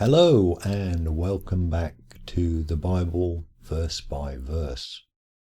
Hello and welcome back to the Bible verse by verse.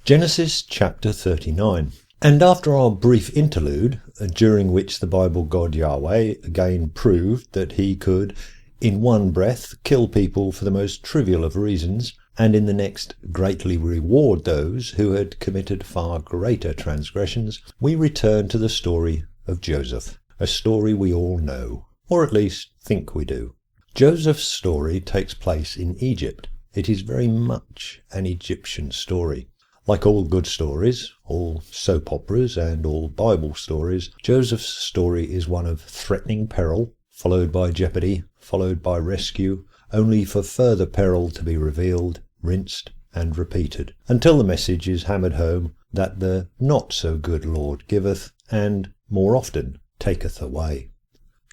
Genesis chapter 39. And after our brief interlude, during which the Bible God Yahweh again proved that he could, in one breath, kill people for the most trivial of reasons, and in the next greatly reward those who had committed far greater transgressions, we return to the story of Joseph, a story we all know, or at least think we do. Joseph's story takes place in Egypt. It is very much an Egyptian story. Like all good stories, all soap operas and all Bible stories, Joseph's story is one of threatening peril, followed by jeopardy, followed by rescue, only for further peril to be revealed, rinsed and repeated, until the message is hammered home that the not-so-good Lord giveth, and, more often, taketh away.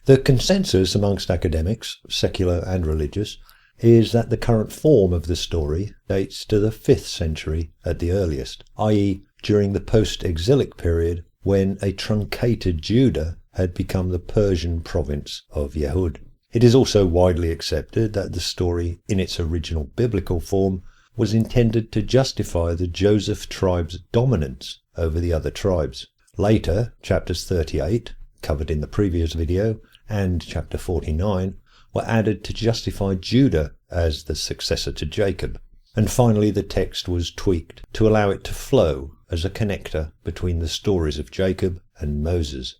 The consensus amongst academics, secular and religious, is that the current form of the story dates to the 5th century at the earliest, i.e. during the post-exilic period when a truncated Judah had become the Persian province of Yehud. It is also widely accepted that the story, in its original biblical form, was intended to justify the Joseph tribe's dominance over the other tribes. Later, chapters 38, covered in the previous video, and chapter 49 were added to justify Judah as the successor to Jacob. And finally the text was tweaked to allow it to flow as a connector between the stories of Jacob and Moses.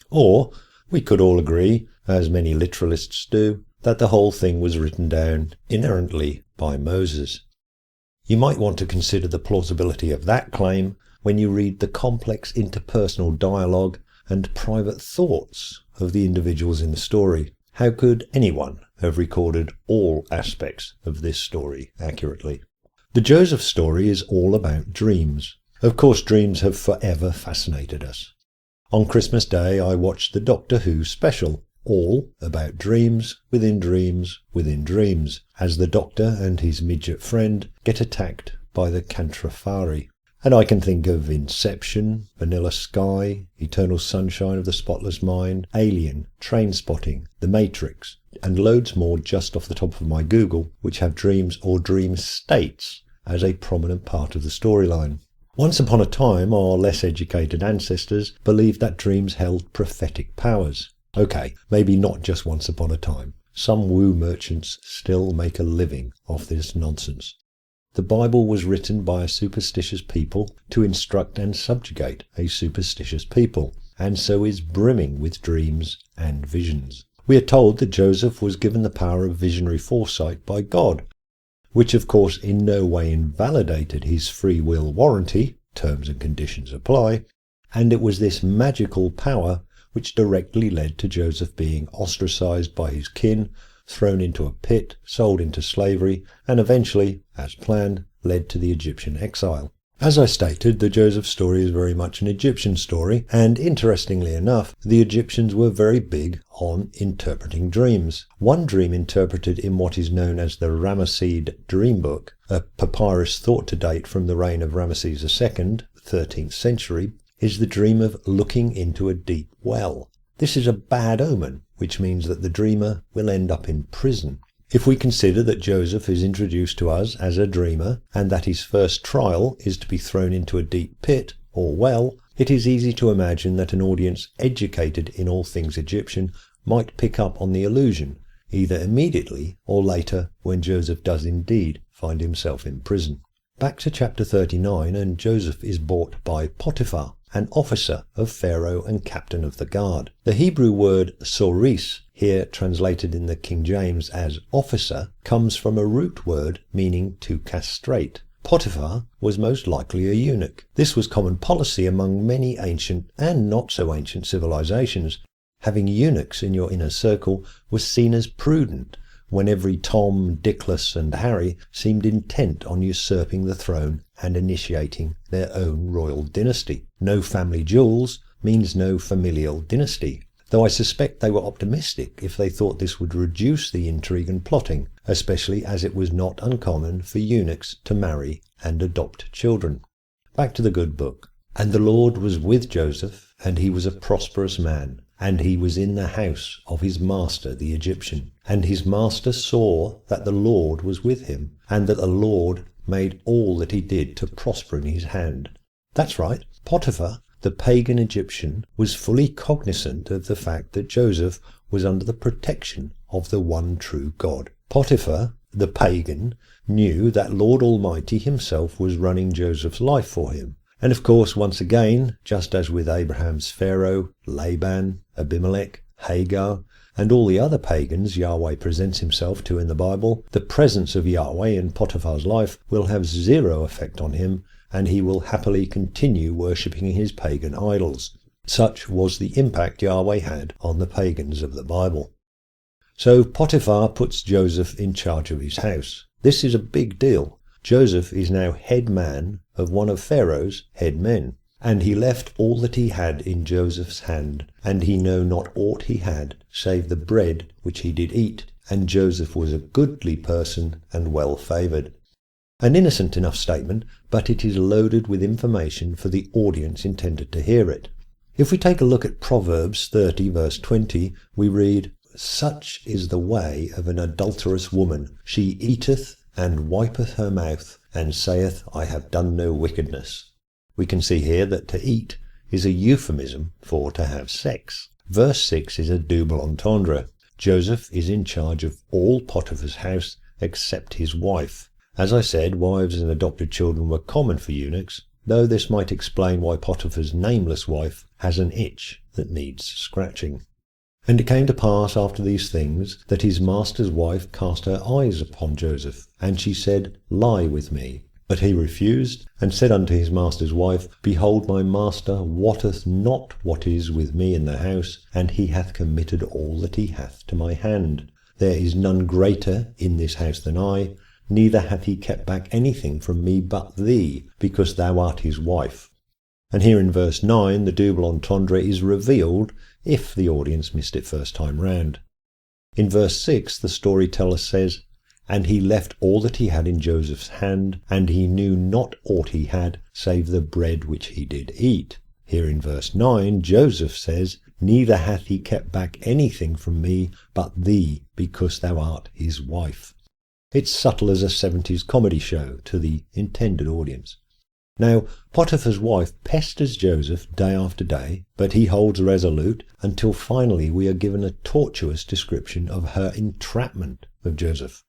Or we could all agree, as many literalists do, that the whole thing was written down inerrantly by Moses. You might want to consider the plausibility of that claim when you read the complex interpersonal dialogue and private thoughts of the individuals in the story. How could anyone have recorded all aspects of this story accurately? The Joseph story is all about dreams. Of course, dreams have forever fascinated us. On Christmas Day, I watched the Doctor Who special, all about dreams within dreams within dreams, as the Doctor and his midget friend get attacked by the Cantrafari. And I can think of Inception, Vanilla Sky, Eternal Sunshine of the Spotless Mind, Alien, Trainspotting, The Matrix, and loads more just off the top of my Google, which have dreams or dream states as a prominent part of the storyline. Once upon a time, our less educated ancestors believed that dreams held prophetic powers. Okay, maybe not just once upon a time. Some woo merchants still make a living off this nonsense. The Bible was written by a superstitious people to instruct and subjugate a superstitious people, and so is brimming with dreams and visions. We are told that Joseph was given the power of visionary foresight by God, which of course in no way invalidated his free will warranty, terms and conditions apply, and it was this magical power which directly led to Joseph being ostracized by his kin, thrown into a pit, sold into slavery, and eventually, as planned, led to the Egyptian exile. As I stated, the Joseph story is very much an Egyptian story, and interestingly enough, the Egyptians were very big on interpreting dreams. One dream interpreted in what is known as the Ramesseid Dream Book, a papyrus thought to date from the reign of Ramesses II, 13th century, is the dream of looking into a deep well. This is a bad omen, which means that the dreamer will end up in prison. If we consider that Joseph is introduced to us as a dreamer, and that his first trial is to be thrown into a deep pit, or well, it is easy to imagine that an audience educated in all things Egyptian might pick up on the allusion, either immediately or later when Joseph does indeed find himself in prison. Back to chapter 39, and Joseph is bought by Potiphar, an officer of Pharaoh and captain of the guard. The Hebrew word soris, here translated in the King James as officer, comes from a root word meaning to castrate. Potiphar was most likely a eunuch. This was common policy among many ancient and not so ancient civilizations. Having eunuchs in your inner circle was seen as prudent, when every Tom, Dickless and Harry seemed intent on usurping the throne and initiating their own royal dynasty. No family jewels means no familial dynasty, though I suspect they were optimistic if they thought this would reduce the intrigue and plotting, especially as it was not uncommon for eunuchs to marry and adopt children. Back to the good book. And the Lord was with Joseph, and he was a prosperous man, and he was in the house of his master the Egyptian. And his master saw that the Lord was with him, and that the Lord made all that he did to prosper in his hand. That's right, Potiphar, the pagan Egyptian, was fully cognizant of the fact that Joseph was under the protection of the one true God. Potiphar, the pagan, knew that Lord Almighty himself was running Joseph's life for him. And of course, once again, just as with Abraham's Pharaoh, Laban, Abimelech, Hagar, and all the other pagans Yahweh presents himself to in the Bible, the presence of Yahweh in Potiphar's life will have zero effect on him, and he will happily continue worshipping his pagan idols. Such was the impact Yahweh had on the pagans of the Bible. So Potiphar puts Joseph in charge of his house. This is a big deal. Joseph is now head man of one of Pharaoh's head men. And he left all that he had in Joseph's hand, and he knew not aught he had, save the bread which he did eat. And Joseph was a goodly person and well favoured. An innocent enough statement, but it is loaded with information for the audience intended to hear it. If we take a look at Proverbs 30 verse 20, we read, "Such is the way of an adulterous woman. She eateth and wipeth her mouth, and saith, I have done no wickedness." We can see here that to eat is a euphemism for to have sex. Verse 6 is a double entendre. Joseph is in charge of all Potiphar's house except his wife. As I said, wives and adopted children were common for eunuchs, though this might explain why Potiphar's nameless wife has an itch that needs scratching. And it came to pass after these things that his master's wife cast her eyes upon Joseph, and she said, Lie with me. But he refused, and said unto his master's wife, Behold, my master wotteth not what is with me in the house, and he hath committed all that he hath to my hand. There is none greater in this house than I, neither hath he kept back anything from me but thee, because thou art his wife. And here in verse 9 the double entendre is revealed, if the audience missed it first time round. In verse 6 the storyteller says, And he left all that he had in Joseph's hand, and he knew not aught he had, save the bread which he did eat. Here in verse 9 Joseph says, Neither hath he kept back anything from me but thee, because thou art his wife. It's subtle as a 70s comedy show to the intended audience. Now, Potiphar's wife pesters Joseph day after day, but he holds resolute until finally we are given a tortuous description of her entrapment of Joseph.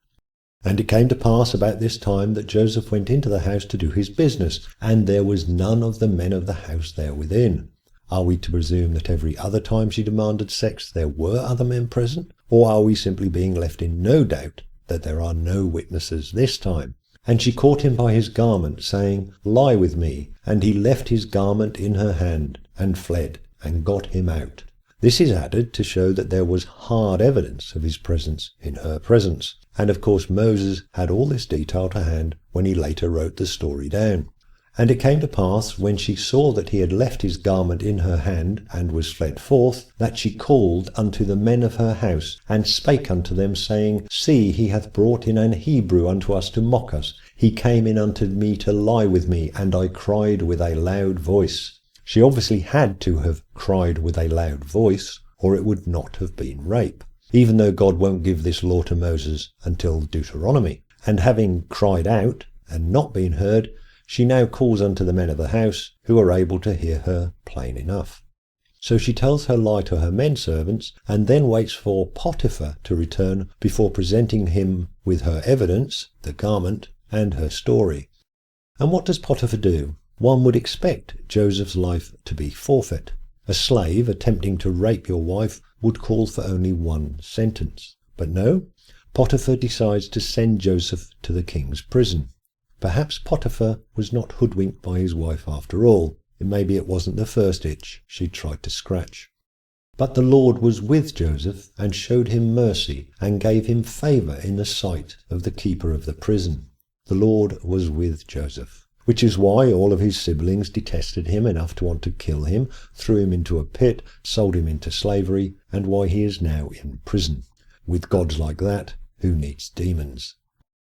And it came to pass about this time that Joseph went into the house to do his business, and there was none of the men of the house there within. Are we to presume that every other time she demanded sex there were other men present, or are we simply being left in no doubt that there are no witnesses this time? And she caught him by his garment, saying, Lie with me. And he left his garment in her hand, and fled, and got him out. This is added to show that there was hard evidence of his presence in her presence. And of course Moses had all this detail to hand when he later wrote the story down. And it came to pass, when she saw that he had left his garment in her hand, and was fled forth, that she called unto the men of her house, and spake unto them, saying, See, he hath brought in an Hebrew unto us to mock us. He came in unto me to lie with me, and I cried with a loud voice. She obviously had to have cried with a loud voice, or it would not have been rape, even though God won't give this law to Moses until Deuteronomy. And having cried out, and not been heard, she now calls unto the men of the house, who are able to hear her plain enough. So she tells her lie to her men servants, and then waits for Potiphar to return before presenting him with her evidence, the garment, and her story. And what does Potiphar do? One would expect Joseph's life to be forfeit. A slave attempting to rape your wife would call for only one sentence. But no, Potiphar decides to send Joseph to the king's prison. Perhaps Potiphar was not hoodwinked by his wife after all. Maybe it wasn't the first itch she tried to scratch. But the Lord was with Joseph, and showed him mercy, and gave him favour in the sight of the keeper of the prison. The Lord was with Joseph, which is why all of his siblings detested him enough to want to kill him, threw him into a pit, sold him into slavery, and why he is now in prison. With gods like that, who needs demons?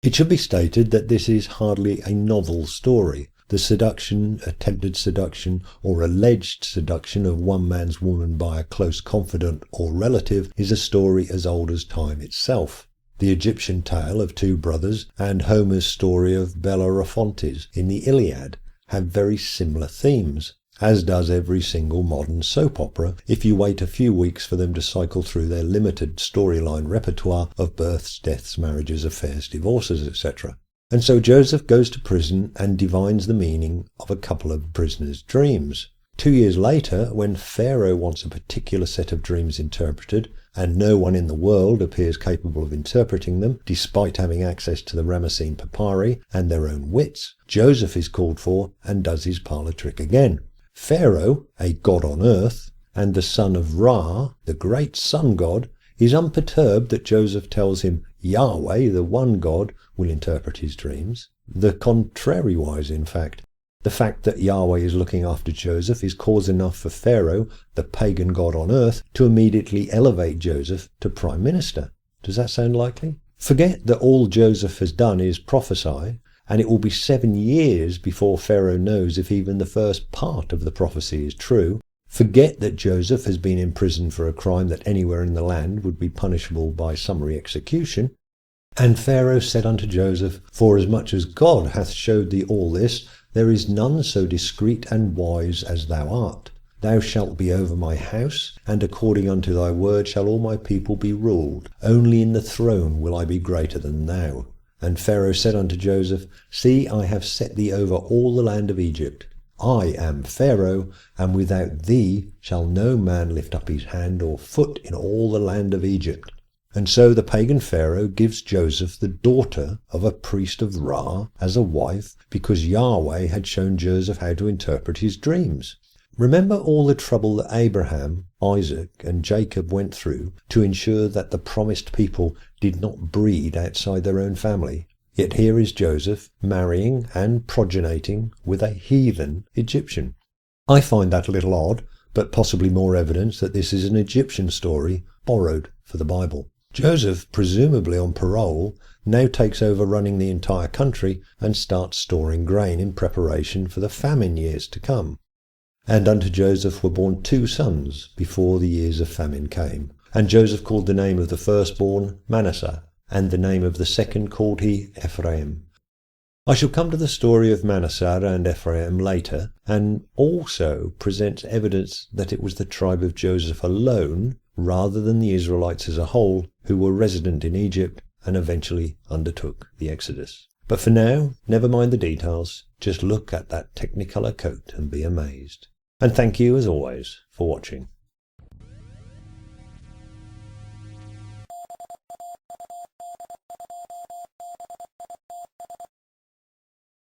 It should be stated that this is hardly a novel story, The seduction, attempted seduction, or alleged seduction of one man's woman by a close confidant or relative is a story as old as time itself. The Egyptian tale of two brothers and Homer's story of Bellerophontes in the Iliad have very similar themes, as does every single modern soap opera if you wait a few weeks for them to cycle through their limited storyline repertoire of births, deaths, marriages, affairs, divorces, etc. And so Joseph goes to prison and divines the meaning of a couple of prisoners' dreams. 2 years later, when Pharaoh wants a particular set of dreams interpreted, and no one in the world appears capable of interpreting them, despite having access to the Ramessene papyri and their own wits, Joseph is called for and does his parlour trick again. Pharaoh, a god on earth, and the son of Ra, the great sun god, is unperturbed that Joseph tells him Yahweh, the one God, will interpret his dreams. The contrariwise, in fact. The fact that Yahweh is looking after Joseph is cause enough for Pharaoh, the pagan god on earth, to immediately elevate Joseph to prime minister. Does that sound likely? Forget that all Joseph has done is prophesy, and it will be 7 years before Pharaoh knows if even the first part of the prophecy is true. Forget that Joseph has been imprisoned for a crime that anywhere in the land would be punishable by summary execution. And Pharaoh said unto Joseph, Forasmuch as God hath showed thee all this, there is none so discreet and wise as thou art. Thou shalt be over my house, and according unto thy word shall all my people be ruled. Only in the throne will I be greater than thou. And Pharaoh said unto Joseph, See, I have set thee over all the land of Egypt. I am Pharaoh, and without thee shall no man lift up his hand or foot in all the land of Egypt. And so the pagan Pharaoh gives Joseph the daughter of a priest of Ra as a wife, because Yahweh had shown Joseph how to interpret his dreams. Remember all the trouble that Abraham, Isaac, and Jacob went through to ensure that the promised people did not breed outside their own family. Yet here is Joseph marrying and progeniting with a heathen Egyptian. I find that a little odd, but possibly more evidence that this is an Egyptian story borrowed for the Bible. Joseph, presumably on parole, now takes over running the entire country and starts storing grain in preparation for the famine years to come. And unto Joseph were born 2 sons before the years of famine came. And Joseph called the name of the firstborn Manasseh, and the name of the second called he Ephraim. I shall come to the story of Manasseh and Ephraim later, and also present evidence that it was the tribe of Joseph alone, rather than the Israelites as a whole, who were resident in Egypt and eventually undertook the Exodus. But for now, never mind the details, just look at that technicolor coat and be amazed. And thank you, as always, for watching.